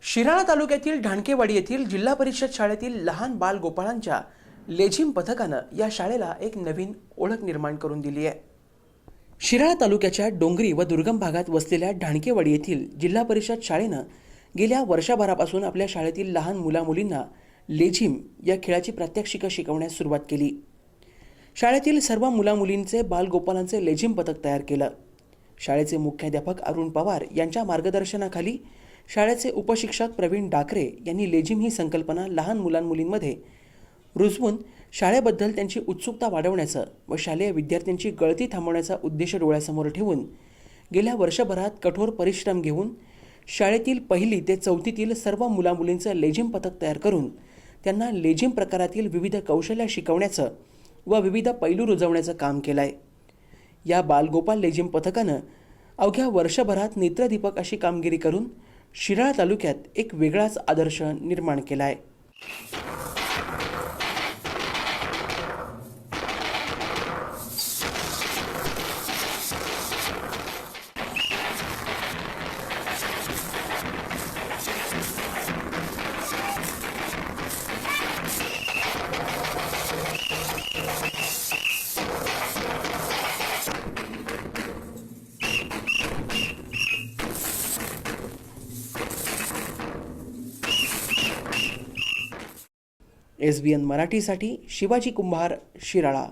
शिराळा तालुक्यातील ढाणकेवाडी येथील जिल्हा परिषद शाळेतील लहान बाल गोपाळांच्या लेझिम पथकानं या शाळेला एक नवीन ओळख निर्माण करून दिली आहे। शिराळा तालुक्याच्या डोंगरी व दुर्गम भागात वसलेल्या ढाणकेवाडी येथील जिल्हा परिषद शाळेनं गेल्या वर्षभरापासून आपल्या शाळेतील लहान मुलामुलींना लेझिम या खेळाची प्रात्यक्षिकं शिकवण्यास सुरुवात केली। शाळेतील सर्व मुलामुलींचे बालगोपालांचे लेझिम पथक तयार केलं। शाळेचे मुख्याध्यापक अरुण पवार यांच्या मार्गदर्शनाखाली शाळेचे उपशिक्षक प्रवीण डाकरे यांनी लेझिम ही संकल्पना लहान मुलांमुलींमध्ये रुजवून शाळेबद्दल त्यांची उत्सुकता वाढवण्याचं व शालेय विद्यार्थ्यांची गळती थांबवण्याचा उद्देश डोळ्यासमोर ठेवून गेल्या वर्षभरात कठोर परिश्रम घेऊन शाळेतील 1ली ते 4थीतील सर्व मुलामुलींचं लेझिम पथक तयार करून त्यांना लेझिम प्रकारातील विविध कौशल्य शिकवण्याचं व विविध पैलू रुजवण्याचं काम केलं आहे। या बालगोपाल लेझिम पथकानं अवघ्या वर्षभरात नेत्रदीपक अशी कामगिरी करून शिराळा तालुक्यात एक वेगळाच आदर्श निर्माण केला आहे। SBN मराठीसाठी शिवाजी कुंभार, शिराळा।